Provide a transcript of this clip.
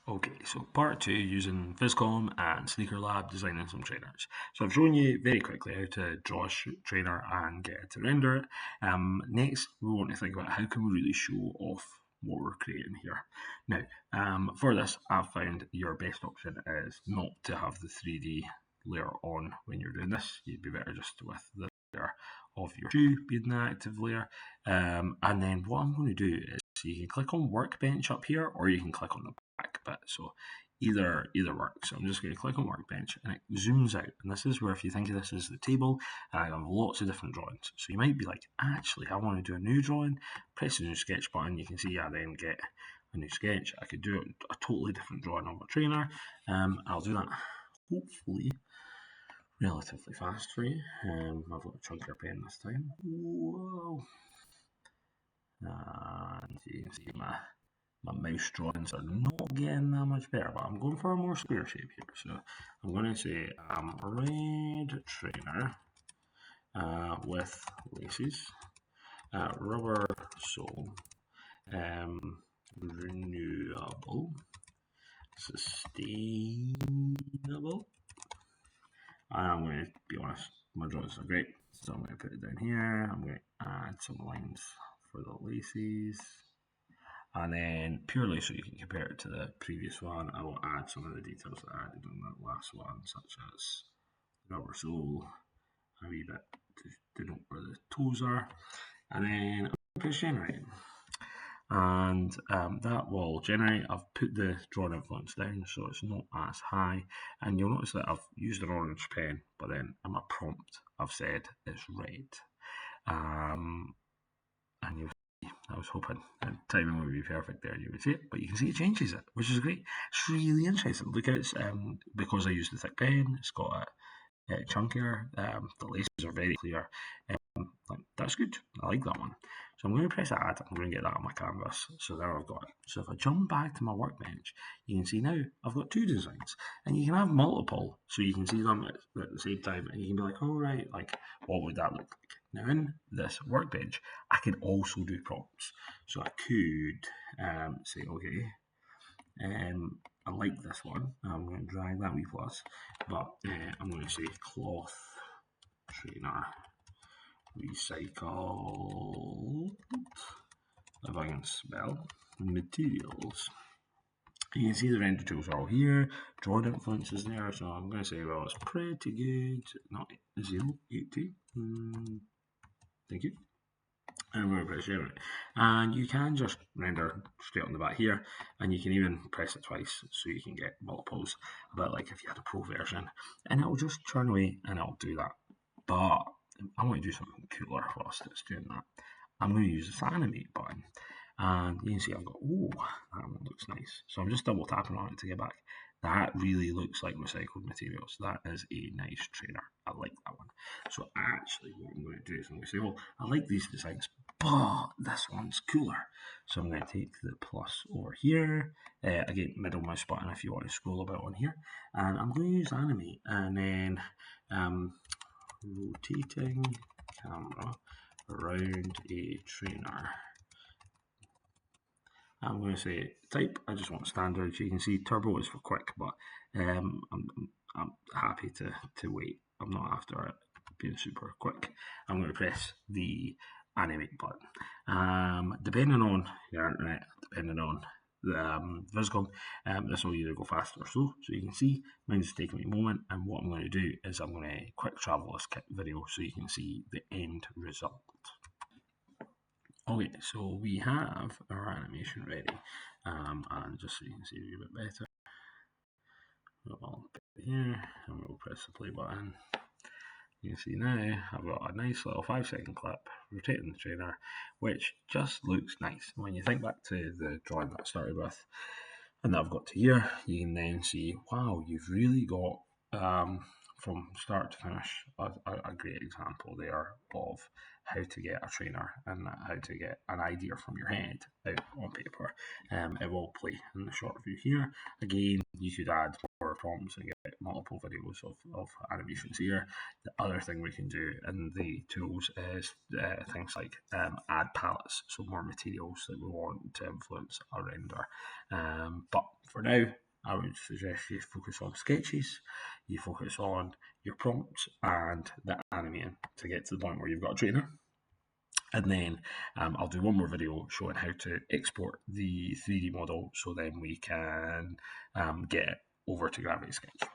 Okay, so part two, using Vizcom and Sneakerlab, designing some trainers. So I've shown you very quickly how to draw a trainer and get it to render it. Next, we want to think about how can we really show off what we're creating here. Now, for this, I've found your best option is not to have the 3D layer on when you're doing this. You'd be better just with the layer of your shoe being the active layer. And then what I'm going to do is, so you can click on Workbench up here, or you can click on the back bit. So either works. So I'm just going to click on Workbench, and it zooms out. And this is where, if you think of this as the table, I have lots of different drawings. So you might be like, actually, I want to do a new drawing. Press the new sketch button. You can see I then get a new sketch. I could do a totally different drawing of a trainer. I'll do that hopefully relatively fast for you. I've got a chunkier pen this time. Whoa. And you can see my mouse drawings are not getting that much better, but I'm going for a more square shape here. So I'm going to say red trainer with laces, rubber sole, renewable, sustainable. I'm going to be honest, my drawings are great, so I'm going to put it down here. I'm going to add some lines for the laces. And then purely so you can compare it to the previous one, I will add some of the details that I added on that last one, such as rubber sole, a wee bit to denote where the toes are, and then I'm going to press generate. And that will generate. I've put the drawing influence down so it's not as high, and you'll notice that I've used an orange pen, but then in my prompt I've said it's red. And you'll, I was hoping the timing would be perfect there and you would see it, but you can see it changes it, which is great. It's really interesting. Look at it, because I used the thick pen, it's got a chunkier, the laces are very clear. That's good, I like that one. So I'm going to press add, I'm going to get that on my canvas, so there I've got it. So if I jump back to my workbench, you can see now I've got two designs, and you can have multiple, so you can see them at the same time, and you can be like, oh right, like what would that look like? Now in this workbench, I can also do prompts. So I could say, okay, I like this one. I'm going to drag that wee plus, but I'm going to say cloth trainer recycled, if I can spell, materials. You can see the render tools are all here, drawing influences there, so I'm going to say, well, it's pretty good, not 080, thank you. And I'm going to press generate. And you can just render straight on the back here, and you can even press it twice so you can get multiples, a bit like if you had a pro version, and it'll just churn away and it'll do that. But I want to do something cooler whilst it's doing that. I'm going to use this animate button, and you can see I've got, oh, that one looks nice. So I'm just double tapping on it to get back. That really looks like recycled materials. That is a nice trainer. I like that one. So actually what I'm going to do is I'm going to say, well, I like these designs, but this one's cooler. So I'm going to take the plus over here. Again, middle mouse button if you want to scroll a bit on here. And I'm going to use animate, and then rotating camera around a trainer. I'm going to say type, I just want standard. You can see turbo is for quick, but I'm happy to wait. I'm not after it being super quick. I'm going to press the animate button. Depending on your internet, depending on the Vizcom, this will either go fast or slow. So you can see mine's taking me a moment, and what I'm going to do is I'm going to quick travel this video so you can see the end result. Okay, so we have our animation ready, and just so you can see it a bit better, we'll put it here, and we'll press the play button. You can see now I've got a nice little 5-second clip rotating the trainer, which just looks nice. When you think back to the drawing that I started with, and that I've got to here, you can then see, wow, you've really got, from start to finish, a great example there of how to get a trainer and how to get an idea from your head out on paper. It will play in the short view here. Again, you could add more prompts and get multiple videos of animations here. The other thing we can do in the tools is things like add palettes, so more materials that we want to influence our render. But for now, I would suggest you focus on sketches, you focus on your prompts and the animating to get to the point where you've got a trainer. And then I'll do one more video showing how to export the 3D model so then we can get it over to Gravity Sketch.